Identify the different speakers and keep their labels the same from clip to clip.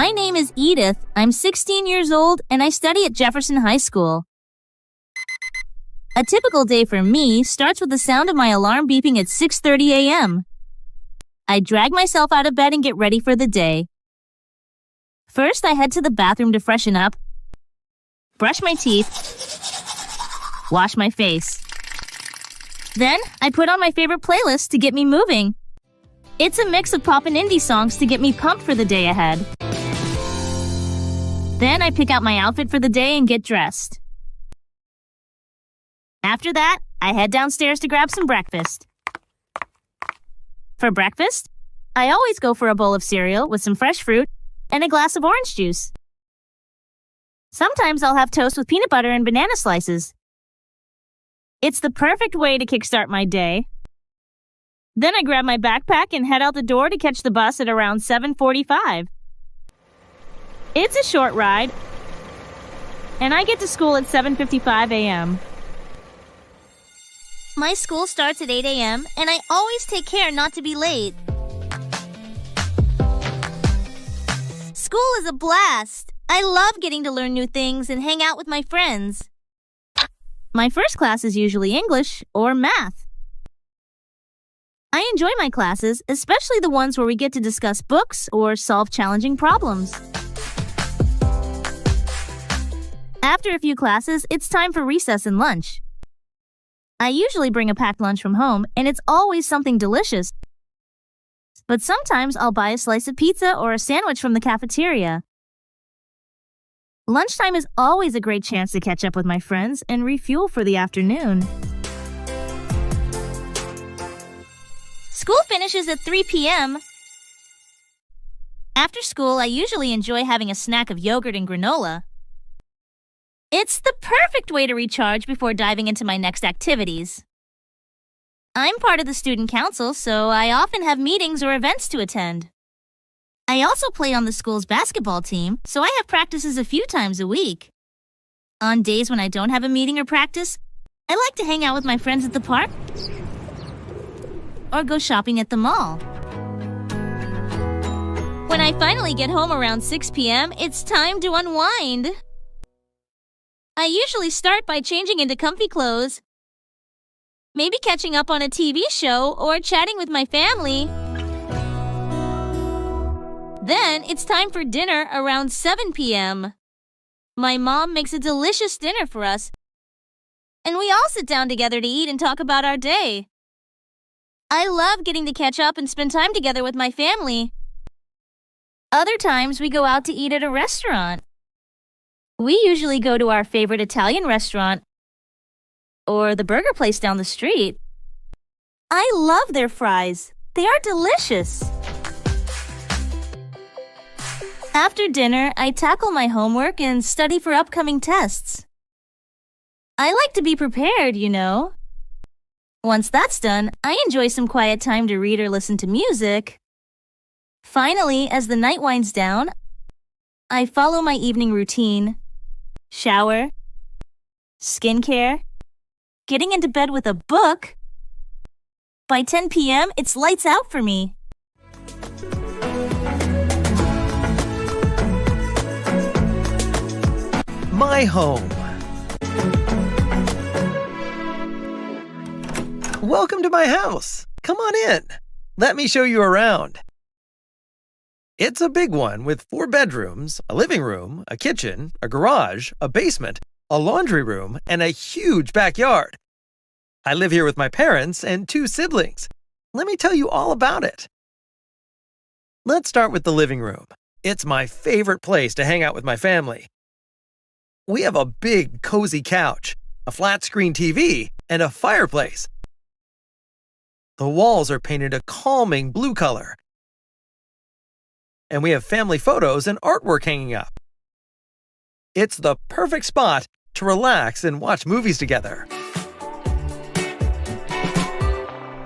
Speaker 1: My name is Edith. I'm 16 years old and I study at Jefferson High School. A typical day for me starts with the sound of my alarm beeping at 6:30 a.m. I drag myself out of bed and get ready for the day. First, I head to the bathroom to freshen up, brush my teeth, wash my face. Then, I put on my favorite playlist to get me moving. It's a mix of pop and indie songs to get me pumped for the day ahead. Then, I pick out my outfit for the day and get dressed. After that, I head downstairs to grab some breakfast. For breakfast, I always go for a bowl of cereal with some fresh fruit and a glass of orange juice. Sometimes I'll have toast with peanut butter and banana slices. It's the perfect way to kickstart my day. Then I grab my backpack and head out the door to catch the bus at around 7:45. It's a short ride, and I get to school at 7:55 a.m. My school starts at 8 a.m., and I always take care not to be late. School is a blast. I love getting to learn new things and hang out with my friends. My first class is usually English or math. I enjoy my classes, especially the ones where we get to discuss books or solve challenging problems. After a few classes, it's time for recess and lunch. I usually bring a packed lunch from home, and it's always something delicious. But sometimes I'll buy a slice of pizza or a sandwich from the cafeteria. Lunchtime is always a great chance to catch up with my friends and refuel for the afternoon. School finishes at 3 p.m. After school, I usually enjoy having a snack of yogurt and granola. It's the perfect way to recharge before diving into my next activities. I'm part of the student council, so I often have meetings or events to attend. I also play on the school's basketball team, so I have practices a few times a week. On days when I don't have a meeting or practice, I like to hang out with my friends at the park or go shopping at the mall. When I finally get home around 6 p.m., it's time to unwind. I usually start by changing into comfy clothes, maybe catching up on a TV show or chatting with my family. Then it's time for dinner around 7 p.m. My mom makes a delicious dinner for us, and we all sit down together to eat and talk about our day. I love getting to catch up and spend time together with my family. Other times we go out to eat at a restaurant. We usually go to our favorite Italian restaurant or the burger place down the street. I love their fries. They are delicious. After dinner, I tackle my homework and study for upcoming tests. I like to be prepared, you know. Once that's done, I enjoy some quiet time to read or listen to music. Finally, as the night winds down, I follow my evening routine. Shower, skincare, getting into bed with a book. By 10 p.m., it's lights out for me.
Speaker 2: My home. Welcome to my house. Come on in. Let me show you around. It's a big one with 4 bedrooms, a living room, a kitchen, a garage, a basement, a laundry room, and a huge backyard. I live here with my parents and 2 siblings. Let me tell you all about it. Let's start with the living room. It's my favorite place to hang out with my family. We have a big, cozy couch, a flat-screen TV, and a fireplace. The walls are painted a calming blue color. And we have family photos and artwork hanging up. It's the perfect spot to relax and watch movies together.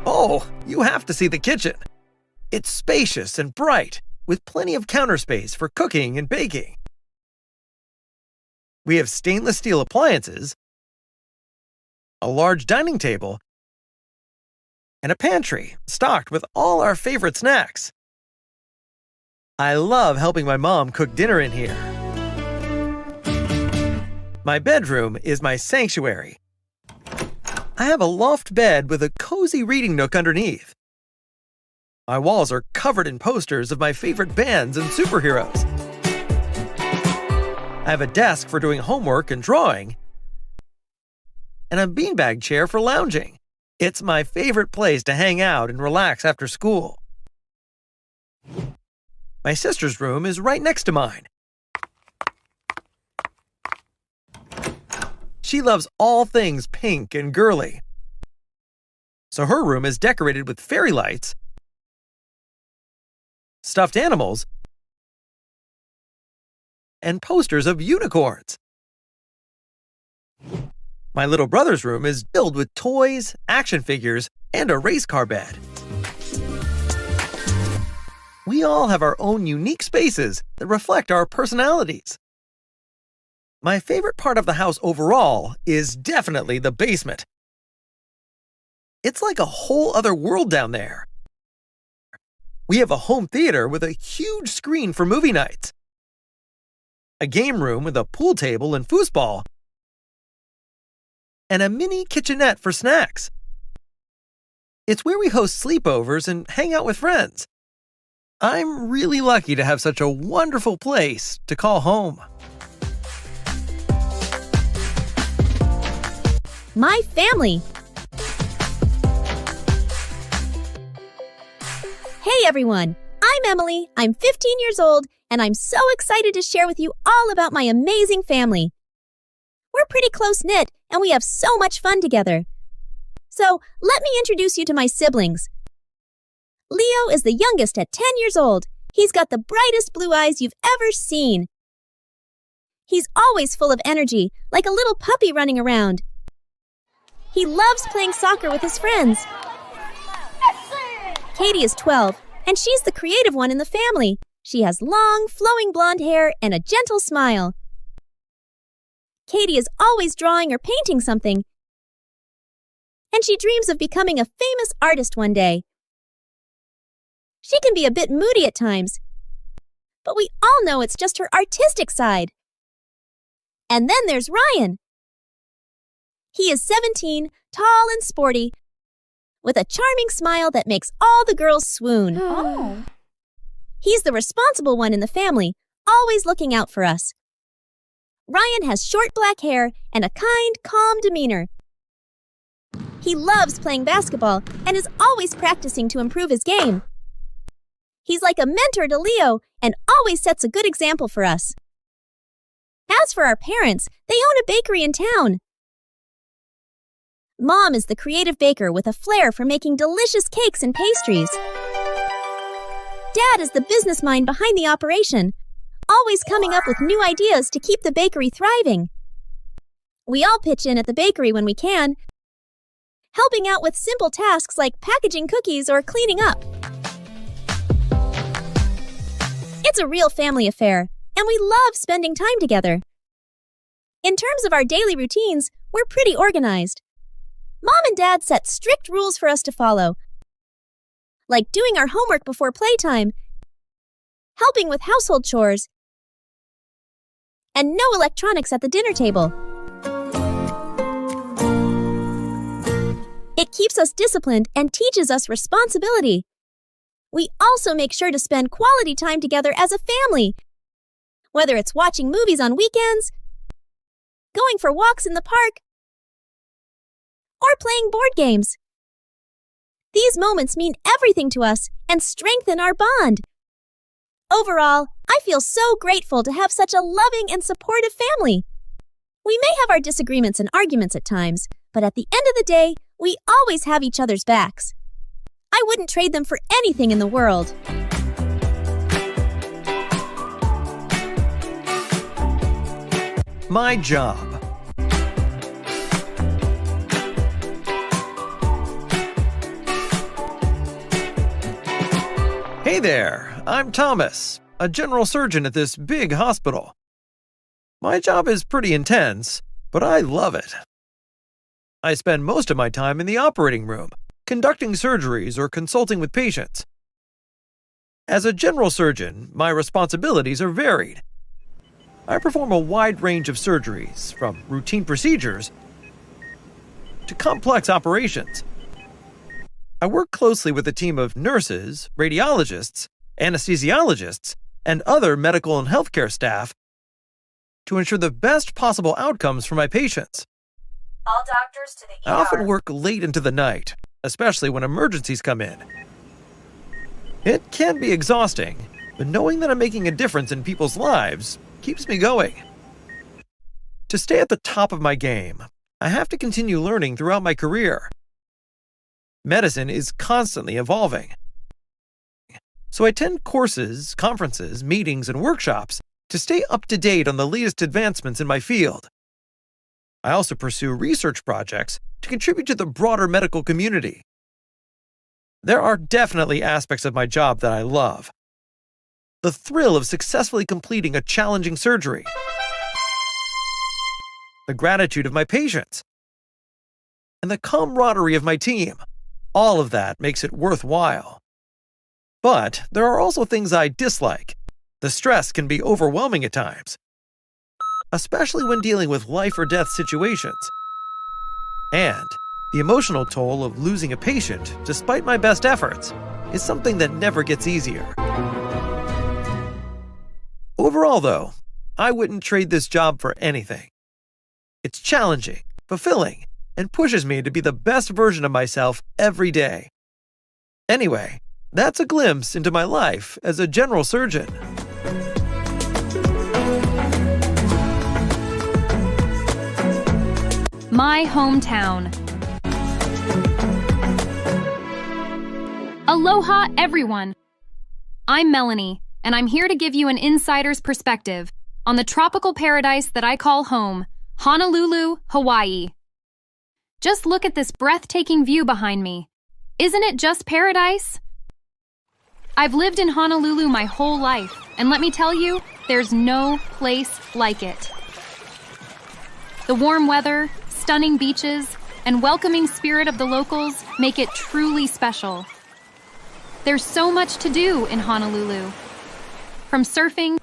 Speaker 2: Oh, you have to see the kitchen. It's spacious and bright, with plenty of counter space for cooking and baking. We have stainless steel appliances, a large dining table, and a pantry stocked with all our favorite snacks. I love helping my mom cook dinner in here. My bedroom is my sanctuary. I have a loft bed with a cozy reading nook underneath. My walls are covered in posters of my favorite bands and superheroes. I have a desk for doing homework and drawing, and a beanbag chair for lounging. It's my favorite place to hang out and relax after school. My sister's room is right next to mine. She loves all things pink and girly, so her room is decorated with fairy lights, stuffed animals, and posters of unicorns. My little brother's room is filled with toys, action figures, and a race car bed. We all have our own unique spaces that reflect our personalities. My favorite part of the house overall is definitely the basement. It's like a whole other world down there. We have a home theater with a huge screen for movie nights, a game room with a pool table and foosball, and a mini kitchenette for snacks. It's where we host sleepovers and hang out with friends. I'm really lucky to have such a wonderful place to call home.
Speaker 3: My family. Hey everyone, I'm Emily, I'm 15 years old, and I'm so excited to share with you all about my amazing family. We're pretty close-knit, and we have so much fun together. So, let me introduce you to my siblings. Leo is the youngest at 10 years old. He's got the brightest blue eyes you've ever seen. He's always full of energy, like a little puppy running around. He loves playing soccer with his friends. Katie is 12, and she's the creative one in the family. She has long, flowing blonde hair and a gentle smile. Katie is always drawing or painting something, and she dreams of becoming a famous artist one day. She can be a bit moody at times, but we all know it's just her artistic side. And then there's Ryan. He is 17, tall and sporty, with a charming smile that makes all the girls swoon.
Speaker 4: Oh.
Speaker 3: He's the responsible one in the family, always looking out for us. Ryan has short black hair and a kind, calm demeanor. He loves playing basketball and is always practicing to improve his game. He's like a mentor to Leo and always sets a good example for us. As for our parents, they own a bakery in town. Mom is the creative baker with a flair for making delicious cakes and pastries. Dad is the business mind behind the operation, always coming up with new ideas to keep the bakery thriving. We all pitch in at the bakery when we can, helping out with simple tasks like packaging cookies or cleaning up. It's a real family affair, and we love spending time together. In terms of our daily routines, we're pretty organized. Mom and Dad set strict rules for us to follow, like doing our homework before playtime, helping with household chores, and no electronics at the dinner table. It keeps us disciplined and teaches us responsibility. We also make sure to spend quality time together as a family, whether it's watching movies on weekends, going for walks in the park, or playing board games. These moments mean everything to us and strengthen our bond. Overall, I feel so grateful to have such a loving and supportive family. We may have our disagreements and arguments at times, but at the end of the day, we always have each other's backs. I wouldn't trade them for anything in the world.
Speaker 2: My job. Hey there, I'm Thomas, a general surgeon at this big hospital. My job is pretty intense, but I love it. I spend most of my time in the operating room, conducting surgeries or consulting with patients. As a general surgeon, my responsibilities are varied. I perform a wide range of surgeries, from routine procedures to complex operations. I work closely with a team of nurses, radiologists, anesthesiologists, and other medical and healthcare staff to ensure the best possible outcomes for my patients.
Speaker 4: All doctors to the ER.
Speaker 2: I often work late into the night, especially when emergencies come in. It can be exhausting, but knowing that I'm making a difference in people's lives keeps me going. To stay at the top of my game, I have to continue learning throughout my career. Medicine is constantly evolving. So I attend courses, conferences, meetings, and workshops to stay up to date on the latest advancements in my field. I also pursue research projects to contribute to the broader medical community. There are definitely aspects of my job that I love. The thrill of successfully completing a challenging surgery. The gratitude of my patients. And the camaraderie of my team. All of that makes it worthwhile. But there are also things I dislike. The stress can be overwhelming at times, especially when dealing with life or death situations. And the emotional toll of losing a patient, despite my best efforts, is something that never gets easier. Overall, though, I wouldn't trade this job for anything. It's challenging, fulfilling, and pushes me to be the best version of myself every day. Anyway, that's a glimpse into my life as a general surgeon.
Speaker 5: My hometown. Aloha, everyone! I'm Melanie, and I'm here to give you an insider's perspective on the tropical paradise that I call home, Honolulu, Hawaii. Just look at this breathtaking view behind me. Isn't it just paradise? I've lived in Honolulu my whole life, and let me tell you, there's no place like it. The warm weather, stunning beaches, and welcoming spirit of the locals make it truly special. There's so much to do in Honolulu. From surfing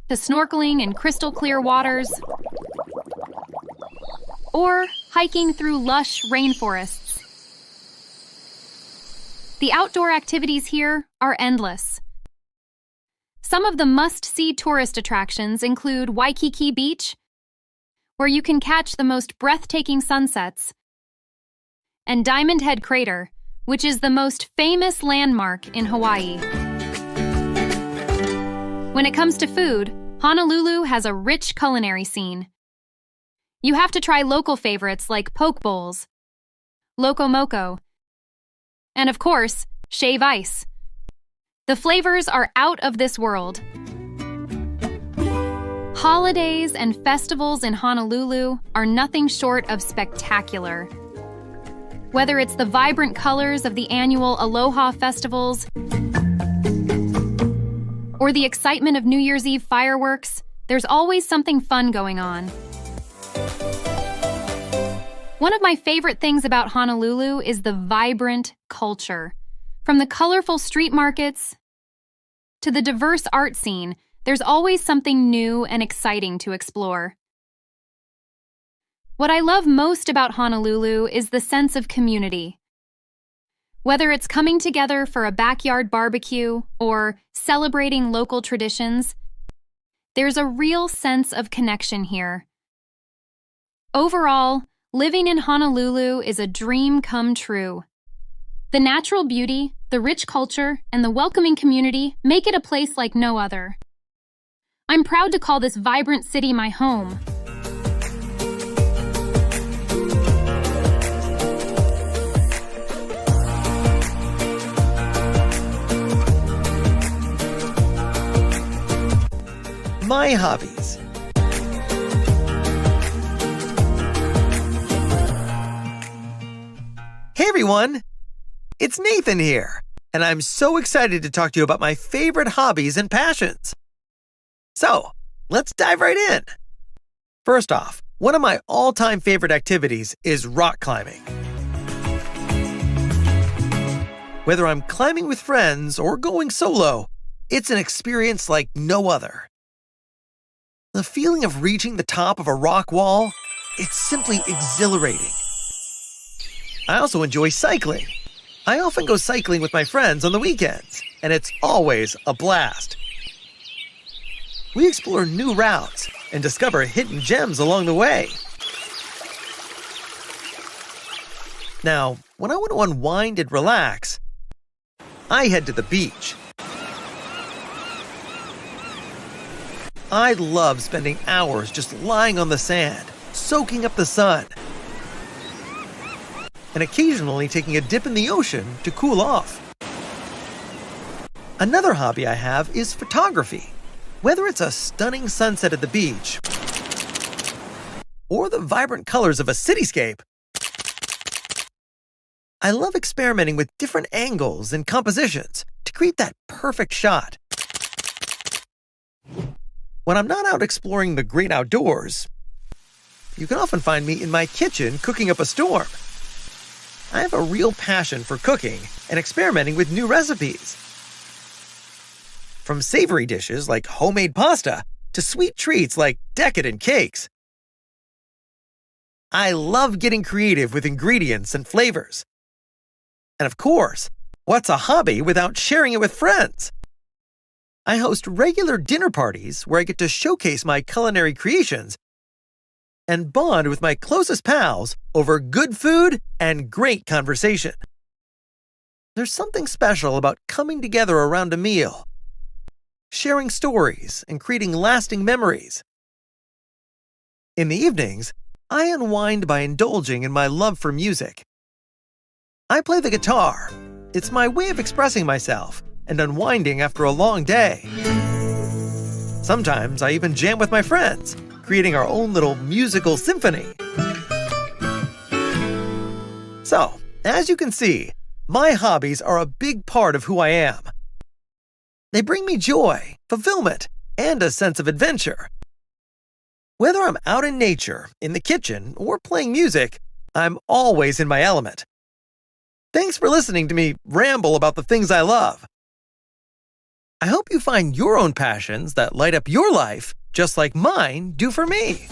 Speaker 5: to snorkeling in crystal clear waters, or hiking through lush rainforests. The outdoor activities here are endless. Some of the must-see tourist attractions include Waikiki Beach, where you can catch the most breathtaking sunsets, and Diamond Head Crater, which is the most famous landmark in Hawaii. When it comes to food, Honolulu has a rich culinary scene. You have to try local favorites like poke bowls, loco moco, and of course, shave ice. The flavors are out of this world. Holidays and festivals in Honolulu are nothing short of spectacular. Whether it's the vibrant colors of the annual Aloha festivals or the excitement of New Year's Eve fireworks, there's always something fun going on. One of my favorite things about Honolulu is the vibrant culture. From the colorful street markets to the diverse art scene, there's always something new and exciting to explore. What I love most about Honolulu is the sense of community. Whether it's coming together for a backyard barbecue or celebrating local traditions, there's a real sense of connection here. Overall, living in Honolulu is a dream come true. The natural beauty, the rich culture, and the welcoming community make it a place like no other. I'm proud to call this vibrant city my home.
Speaker 2: My hobbies. Hey everyone! It's Nathan here, and I'm so excited to talk to you about my favorite hobbies and passions. So, let's dive right in. First off, one of my all-time favorite activities is rock climbing. Whether I'm climbing with friends or going solo, It's an experience like no other. The feeling of reaching the top of a rock wall, it's simply exhilarating. I also enjoy cycling. I often go cycling with my friends on the weekends, and it's always a blast. We explore new routes and discover hidden gems along the way. Now, when I want to unwind and relax, I head to the beach. I love spending hours just lying on the sand, soaking up the sun, and occasionally taking a dip in the ocean to cool off. Another hobby I have is photography. Whether it's a stunning sunset at the beach or the vibrant colors of a cityscape, I love experimenting with different angles and compositions to create that perfect shot. When I'm not out exploring the great outdoors, you can often find me in my kitchen cooking up a storm. I have a real passion for cooking and experimenting with new recipes. From savory dishes like homemade pasta to sweet treats like decadent cakes. I love getting creative with ingredients and flavors. And of course, what's a hobby without sharing it with friends? I host regular dinner parties where I get to showcase my culinary creations and bond with my closest pals over good food and great conversation. There's something special about coming together around a meal, sharing stories, and creating lasting memories. In the evenings, I unwind by indulging in my love for music. I play the guitar. It's my way of expressing myself and unwinding after a long day. Sometimes I even jam with my friends, creating our own little musical symphony. So, as you can see, my hobbies are a big part of who I am. They bring me joy, fulfillment, and a sense of adventure. Whether I'm out in nature, in the kitchen, or playing music, I'm always in my element. Thanks for listening to me ramble about the things I love. I hope you find your own passions that light up your life just like mine do for me.